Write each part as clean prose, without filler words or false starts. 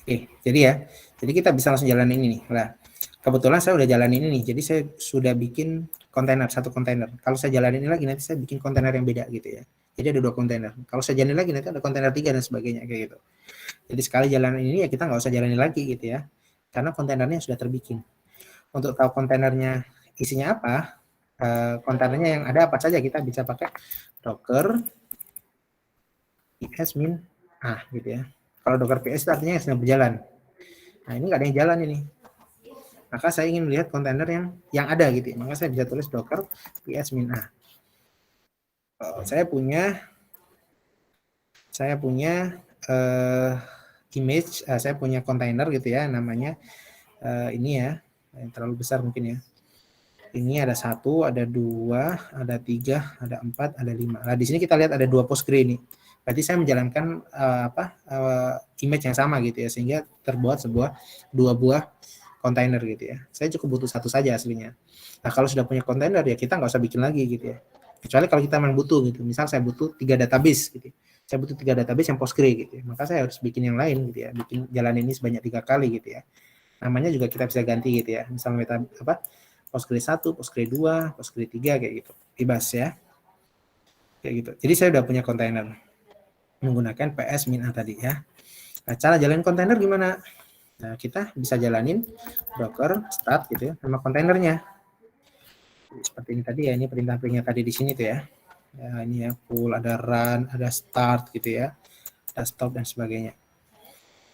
Oke, jadi kita bisa langsung jalanin ini nih. Nah, kebetulan saya udah jalanin ini nih, jadi saya sudah bikin kontainer, satu kontainer. Kalau saya jalanin ini lagi, nanti saya bikin kontainer yang beda gitu ya. Jadi ada 2 kontainer. Kalau saya jalanin lagi, nanti ada kontainer 3 dan sebagainya, kayak gitu. Jadi sekali jalanin ini, ya kita nggak usah jalanin lagi gitu ya, karena kontainernya sudah terbikin. Untuk tahu kontainernya isinya apa, kontainernya yang ada apa saja, kita bisa pakai Docker ps min gitu ya. Kalau Docker ps itu artinya yang sedang berjalan. Nah, ini nggak ada yang jalan ini. Maka saya ingin melihat kontainer yang ada gitu. Maka saya bisa tulis docker ps min a. Saya punya image, saya punya kontainer gitu ya, namanya ini ya, yang terlalu besar mungkin ya. Ini ada 1, ada 2, ada 3, ada 4, ada 5. Nah, di sini kita lihat ada 2 Postgre ini. Berarti saya menjalankan image yang sama gitu ya, sehingga terbuat dua buah kontainer gitu ya. Saya cukup butuh satu saja aslinya. Nah, kalau sudah punya kontainer ya kita nggak usah bikin lagi gitu ya. Kecuali kalau kita memang butuh gitu. Misal saya butuh 3 database gitu. Saya butuh 3 database yang Postgre gitu ya. Maka saya harus bikin yang lain gitu ya. Bikin jalan ini sebanyak 3 kali gitu ya. Namanya juga kita bisa ganti gitu ya. Misal Postgre 1, Postgre 2, Postgre 3 kayak gitu. Bebas ya. Kayak gitu. Jadi saya udah punya kontainer menggunakan ps min a tadi ya. Nah, cara jalanin kontainer gimana? Nah, kita bisa jalanin docker start gitu ya, nama kontainernya. Seperti ini tadi ya, ini perintah-perintah tadi di sini tuh ya. Ya, ini ya, full, ada run, ada start gitu ya, ada stop dan sebagainya.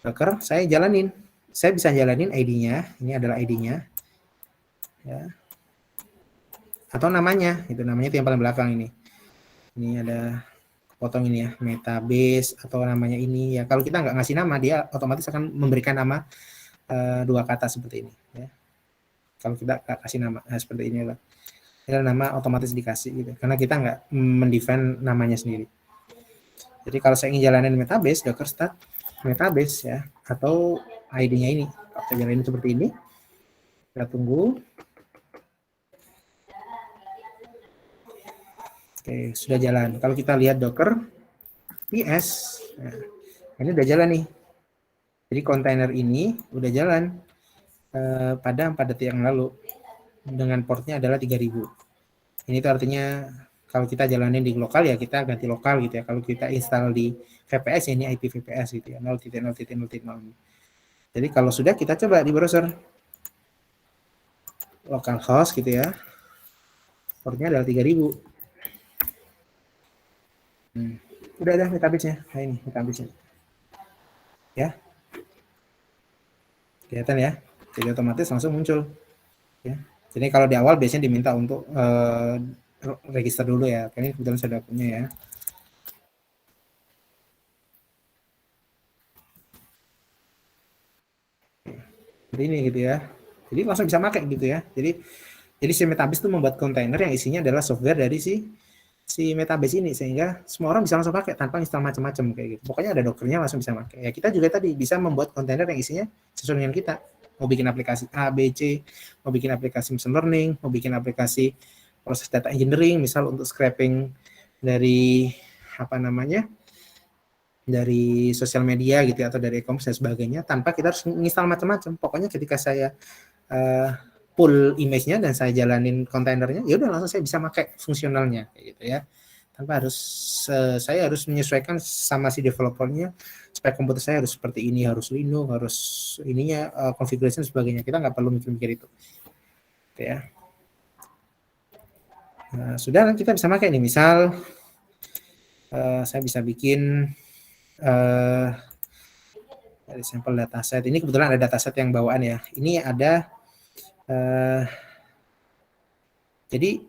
Docker saya jalanin. Saya bisa jalanin ID-nya, ini adalah ID-nya. Ya. Atau namanya, itu namanya itu yang paling belakang ini. Ini ada potong ini ya, metabase atau namanya ini ya. Kalau kita nggak ngasih nama, dia otomatis akan memberikan nama 2 kata seperti ini ya. Kalau kita nggak kasih nama, nah, seperti ini lah. Nama otomatis dikasih gitu, karena kita nggak mendefine namanya sendiri. Jadi kalau saya ingin jalanin metabase, docker start metabase ya, atau ID-nya ini. Kalau saya jalanin seperti ini, kita tunggu. Oke, sudah jalan. Kalau kita lihat docker ps, nah, ini udah jalan nih. Jadi kontainer ini udah jalan pada 4 detik yang lalu dengan portnya adalah 3000. Ini tuh artinya kalau kita jalanin di lokal ya kita ganti lokal gitu ya. Kalau kita install di VPS ya ini IP VPS gitu ya, 0.0.0.0. Jadi kalau sudah, kita coba di browser localhost gitu ya, portnya adalah 3000. Udah ada database-nya. Nah, ini database-nya ya, kelihatan ya. Jadi otomatis langsung muncul ya. Jadi kalau di awal biasanya diminta untuk register dulu ya. Ini kebetulan saya udah punya ya. Jadi ini gitu ya. Jadi langsung bisa pakai gitu ya. Jadi si Metabase itu membuat kontainer yang isinya adalah software dari si Metabase ini, sehingga semua orang bisa langsung pakai tanpa install macam-macam kayak gitu. Pokoknya ada Dockernya langsung bisa pakai. Ya kita juga tadi bisa membuat kontainer yang isinya sesuai dengan kita. Mau bikin aplikasi A, B, C, mau bikin aplikasi machine learning, mau bikin aplikasi proses data engineering, misal untuk scraping dari apa namanya, dari sosial media gitu atau dari e-commerce dan sebagainya, tanpa kita harus install macam-macam. Pokoknya ketika saya pull image-nya dan saya jalanin kontainernya, ya udah langsung saya bisa pakai fungsionalnya kayak gitu ya. Tanpa harus saya harus menyesuaikan sama si developernya, spek komputer saya harus seperti ini, harus Linux, harus ininya configuration sebagainya. Kita nggak perlu mikir-mikir itu. Gitu ya. Nah, sudah kita bisa pakai nih, misal saya bisa bikin dari sampel dataset. Ini kebetulan ada dataset yang bawaan ya. Ini ada jadi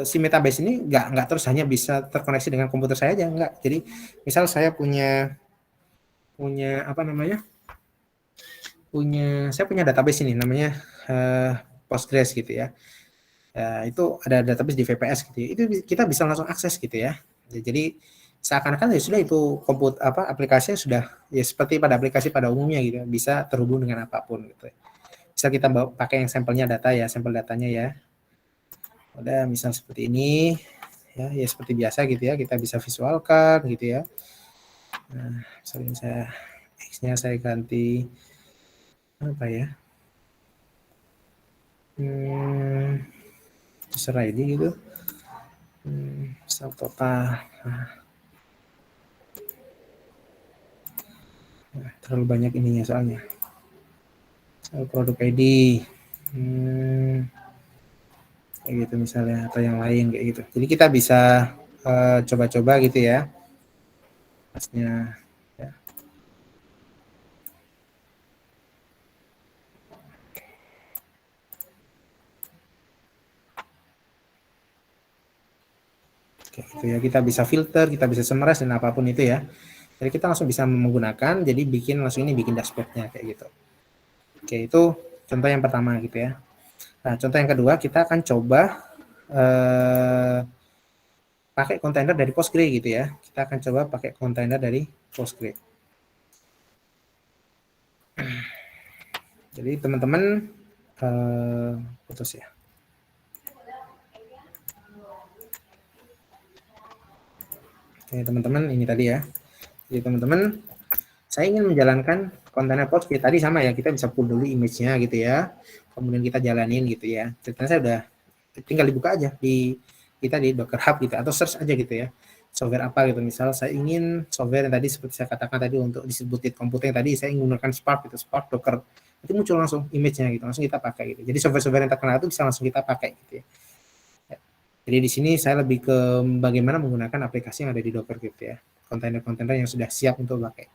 si Metabase ini nggak terus hanya bisa terkoneksi dengan komputer saya aja, nggak. Jadi misal saya punya apa namanya, saya punya database ini namanya Postgres gitu ya. Itu ada database di VPS gitu ya. Itu kita bisa langsung akses gitu ya. Jadi seakan-akan ya sudah itu aplikasinya sudah ya seperti pada aplikasi pada umumnya gitu, bisa terhubung dengan apapun gitu. Bisa kita pakai yang sampelnya data ya, sampel datanya ya. Udah misal seperti ini ya seperti biasa gitu ya, kita bisa visualkan gitu ya. Nah, sering X-nya saya ganti apa ya? User ID gitu. Total. Nah, terlalu banyak ininya soalnya. Produk ID. Kayak gitu misalnya, atau yang lain kayak gitu. Jadi kita bisa coba-coba gitu ya. Pasnya. Ya. Kayak gitu ya. Kita bisa filter, kita bisa summarize dan apapun itu ya. Jadi kita langsung bisa menggunakan, jadi langsung ini bikin dashboardnya kayak gitu. Oke, itu contoh yang pertama gitu ya. Nah, contoh yang kedua kita akan coba pakai kontainer dari Postgre gitu ya. Kita akan coba pakai kontainer dari Postgre. Jadi teman-teman putus ya. Oke, teman-teman ini tadi ya. Jadi teman-teman, saya ingin menjalankan kontainer Postgre tadi sama ya. Kita bisa pull dulu image-nya gitu ya. Kemudian kita jalanin gitu ya. Ceritanya saya udah tinggal dibuka aja di kita di Docker Hub gitu atau search aja gitu ya. Software apa gitu. Misal saya ingin software yang tadi seperti saya katakan tadi untuk distributed computing tadi saya ingin menggunakan Spark gitu, Spark Docker. Itu muncul langsung image-nya gitu, langsung kita pakai gitu. Jadi software-software yang terkenal itu bisa langsung kita pakai gitu ya. Jadi di sini saya lebih ke bagaimana menggunakan aplikasi yang ada di Docker gitu ya. Kontainer-kontainer yang sudah siap untuk pakai.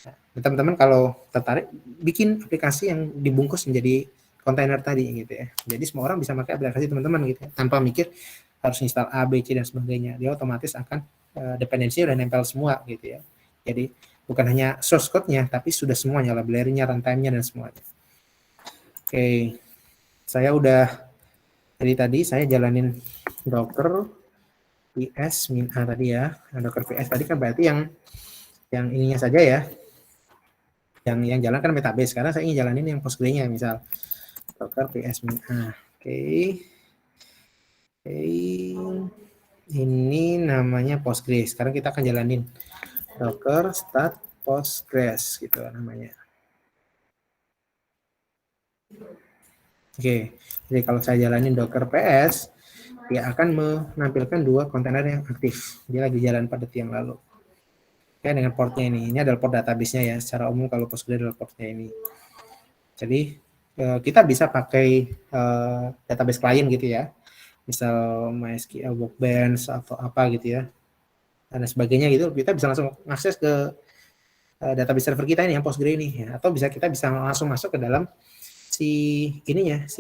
Nah, teman-teman kalau tertarik bikin aplikasi yang dibungkus menjadi kontainer tadi gitu ya. Jadi semua orang bisa pakai aplikasi teman-teman gitu ya, tanpa mikir harus install A, B, C dan sebagainya. Dia otomatis akan dependensi udah nempel semua gitu ya. Jadi bukan hanya source code-nya, tapi sudah semuanya, library-nya, runtime-nya dan semuanya. Oke, saya udah jadi tadi saya jalanin Docker VS min A tadi ya. Nah, Docker VS tadi kan berarti yang ininya saja ya. Yang jalan kan Metabase. Karena saya ingin jalanin yang Postgre-nya misal Docker VS min A. Oke. Ini namanya Postgres. Sekarang kita akan jalanin Docker start Postgres gitu namanya. Oke. Jadi kalau saya jalanin Docker PS, dia akan menampilkan dua kontainer yang aktif. Dia lagi jalan pada yang lalu. Oke, dengan portnya ini. Ini adalah port database-nya ya. Secara umum kalau Postgres adalah portnya ini. Jadi kita bisa pakai database klien gitu ya. Misal MySQL Workbench atau apa gitu ya. Dan sebagainya gitu. Kita bisa langsung akses ke database server kita ini yang Postgre ini ya. Atau kita bisa langsung masuk ke dalam si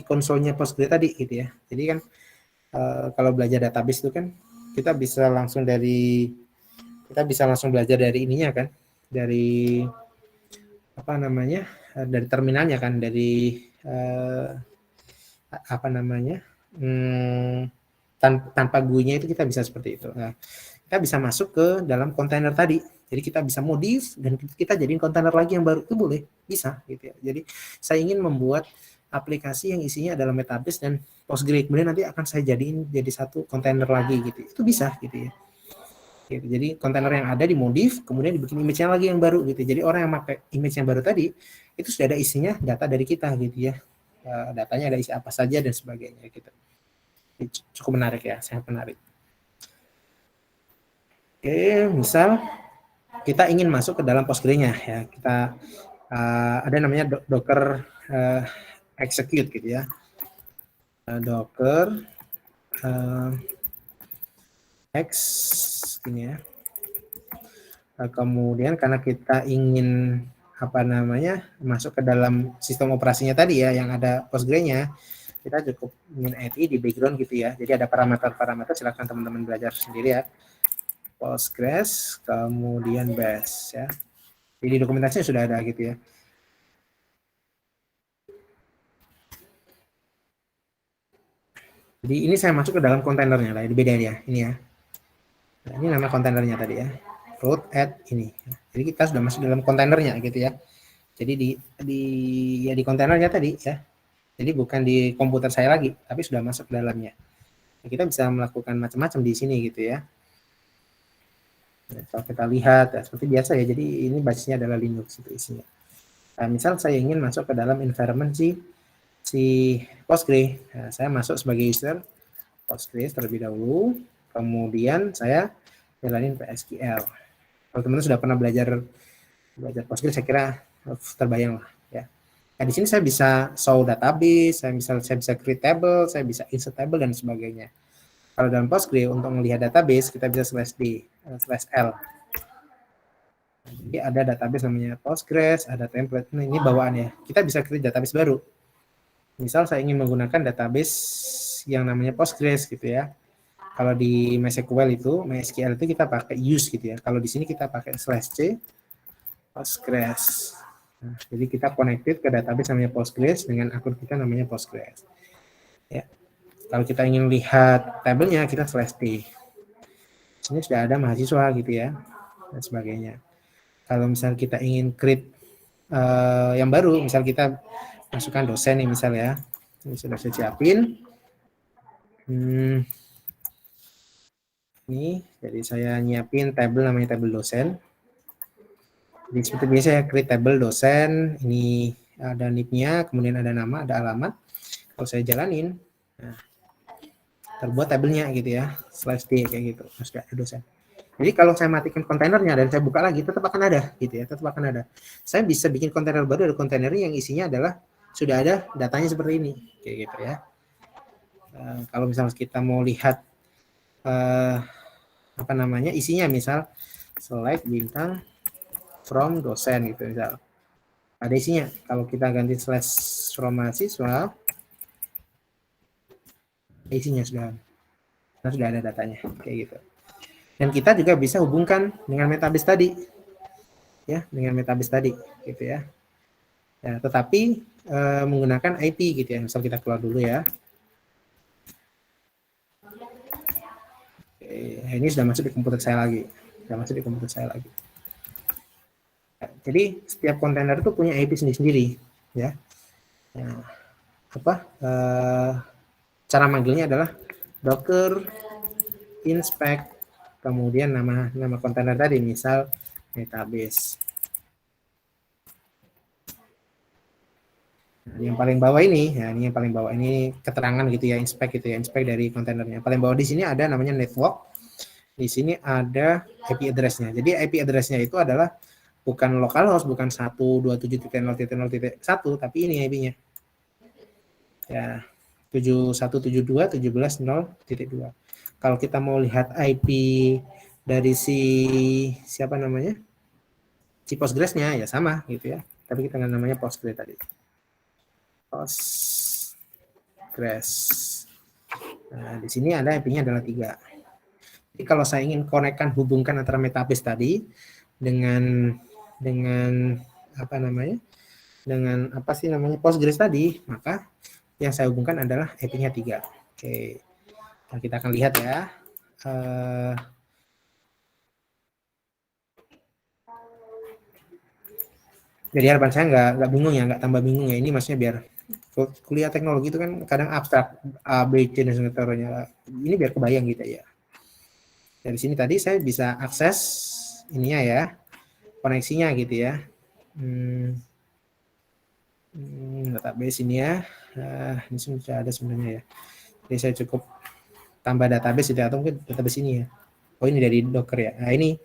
konsolnya Postgre tadi gitu ya. Jadi kan kalau belajar database itu kan kita bisa langsung belajar dari ininya kan, dari apa namanya, dari terminalnya kan, dari apa namanya, tanpa GUI-nya itu kita bisa seperti itu. Nah, kita bisa masuk ke dalam kontainer tadi. Jadi kita bisa modif dan kita jadiin kontainer lagi yang baru, itu boleh, bisa gitu ya. Jadi saya ingin membuat aplikasi yang isinya adalah Metabase dan Postgre, kemudian nanti akan saya jadiin jadi satu kontainer lagi gitu. Itu bisa gitu ya. Gitu. Jadi kontainer yang ada dimodif, kemudian dibikin image-nya lagi yang baru gitu. Jadi orang yang pakai image yang baru tadi itu sudah ada isinya data dari kita gitu ya. Datanya ada isi apa saja dan sebagainya gitu. Jadi cukup menarik ya, sangat menarik. Oke, misal kita ingin masuk ke dalam Postgre-nya ya. Kita ada namanya Docker execute gitu ya. Docker X ini ya. Kemudian karena kita ingin apa namanya masuk ke dalam sistem operasinya tadi ya yang ada Postgre-nya, kita cukup min IT di background gitu ya. Jadi ada parameter-parameter, silakan teman-temin belajar sendiri ya. Postgres kemudian bash ya. Jadi dokumentasinya sudah ada gitu ya. Jadi ini saya masuk ke dalam kontainernya lah, ini beda ya, ini ya. Nah, ini nama kontainernya tadi ya. Root add ini. Jadi kita sudah masuk dalam kontainernya gitu ya. Jadi di kontainernya tadi ya. Jadi bukan di komputer saya lagi, tapi sudah masuk ke dalamnya. Nah, kita bisa melakukan macam-macam di sini gitu ya. Kalau kita lihat ya seperti biasa ya, jadi ini basisnya adalah Linux itu isinya. Nah, misal saya ingin masuk ke dalam environment si Postgre, nah, saya masuk sebagai user Postgre terlebih dahulu, kemudian saya jalanin PSQL. Kalau teman-teman sudah pernah belajar Postgre, saya kira terbayang lah ya. Nah, di sini saya bisa show database, saya bisa create table, saya bisa insert table dan sebagainya. Kalau dalam Postgre untuk melihat database kita bisa /d/l. Jadi ada database namanya Postgres, ada template. Nah, ini bawaan ya. Kita bisa create database baru. Misal saya ingin menggunakan database yang namanya Postgres gitu ya. Kalau di MySQL itu kita pakai use gitu ya. Kalau di sini kita pakai /c Postgres. Nah, jadi kita connected ke database namanya Postgres dengan akun kita namanya Postgres. Ya. Kalau kita ingin lihat tabelnya kita /d. Sini sudah ada mahasiswa gitu ya dan sebagainya. Kalau misal kita ingin create yang baru, misal kita masukkan dosen nih misal ya, ini sudah saya siapin. Ini jadi saya nyiapin tabel namanya tabel dosen. Jadi seperti biasa ya, create tabel dosen, ini ada NIP-nya, kemudian ada nama, ada alamat. Kalau saya jalanin, nah, terbuat tabelnya gitu ya, /d kayak gitu, sudah ada dosen. Jadi kalau saya matikan kontainernya dan saya buka lagi, tetap akan ada gitu ya, tetap akan ada. Saya bisa bikin kontainer baru, ada kontainer yang isinya adalah sudah ada datanya seperti ini, kayak gitu ya. Kalau misalnya kita mau lihat apa namanya isinya, misal select bintang from dosen gitu misal, ada isinya. Kalau kita ganti / from mahasiswa, isinya sudah ada datanya kayak gitu. Dan kita juga bisa hubungkan dengan metabase tadi ya, dengan metabase tadi gitu ya. Ya, tetapi menggunakan IP gitu ya. Misal kita keluar dulu ya. Ini sudah masuk di komputer saya lagi. Jadi setiap kontainer itu punya IP sendiri-sendiri ya. Nah, cara manggilnya adalah docker inspect, kemudian nama kontainer tadi misal metabase. Nah, yang paling bawah ini, ya ini yang paling bawah ini keterangan gitu ya, inspect gitu ya, inspect dari kontainernya. Paling bawah di sini ada namanya network. Di sini ada IP address-nya. Jadi IP address-nya itu adalah bukan localhost, bukan 127.0.0.1, tapi ini IP-nya. Ya, 7172.17.0.2. Kalau kita mau lihat IP dari siapa namanya? Si Postgres-nya ya sama gitu ya. Tapi kita namanya Postgres tadi. Postgres. Nah, di sini ada IP-nya adalah 3. Jadi kalau saya ingin hubungkan antara metabase tadi dengan apa namanya? Dengan apa sih namanya Postgres tadi, maka yang saya hubungkan adalah IP-nya 3. Oke. Nah, kita akan lihat ya. Jadi harapan saya nggak bingung ya, nggak tambah bingung ya. Ini maksudnya biar kuliah teknologi itu kan kadang abstrak, A, B, C, dan sebagainya. Ini biar kebayang gitu ya. Dari sini tadi saya bisa akses ininya ya, koneksinya gitu ya. Database ini ya. Ini sudah ada sebenarnya ya. Jadi saya cukup tambah database atau mungkin database ini ya. Oh ini dari Docker ya. Nah ini.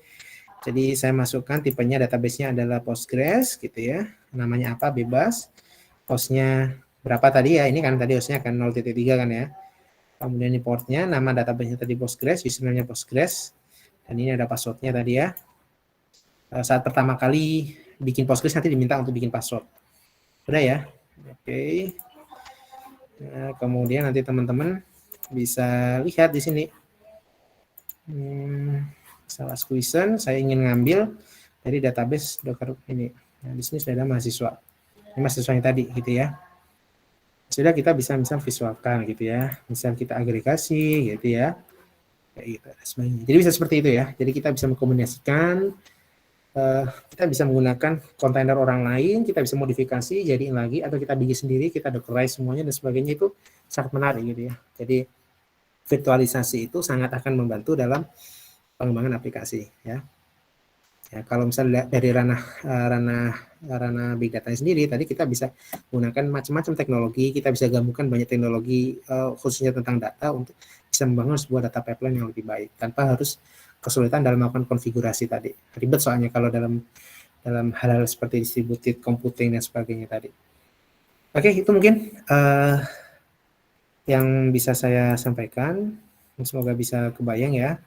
Jadi saya masukkan tipenya database-nya adalah Postgres gitu ya. Namanya apa bebas. Hostnya berapa tadi ya? Ini kan tadi hostnya kan 0.3 kan ya. Kemudian ini portnya, nama database-nya tadi Postgres, username-nya Postgres. Dan ini ada password-nya tadi ya. Saat pertama kali bikin Postgres nanti diminta untuk bikin password. Udah ya? Oke. Nah, kemudian nanti teman-teman bisa lihat di sini. Salah question, saya ingin ngambil dari database Docker ini. Nah, di sini sudah ada mahasiswa. Ini mahasiswanya tadi gitu ya. Sudah kita bisa misal visualkan gitu ya. Misal kita agregasi gitu ya. Kayak gitu. Jadi bisa seperti itu ya. Jadi kita bisa mengkombinasikan, kita bisa menggunakan kontainer orang lain, kita bisa modifikasi, jadiin lagi, atau kita bikin sendiri, kita dockerize semuanya dan sebagainya. Itu sangat menarik gitu ya. Jadi virtualisasi itu sangat akan membantu dalam pengembangan aplikasi ya. Ya, kalau misalnya dari ranah big data sendiri, tadi kita bisa gunakan macam-macam teknologi, kita bisa gabungkan banyak teknologi khususnya tentang data untuk bisa membangun sebuah data pipeline yang lebih baik tanpa harus kesulitan dalam melakukan konfigurasi tadi. Ribet soalnya kalau dalam hal-hal seperti distributed computing dan sebagainya tadi. Oke, itu mungkin yang bisa saya sampaikan. Semoga bisa kebayang ya.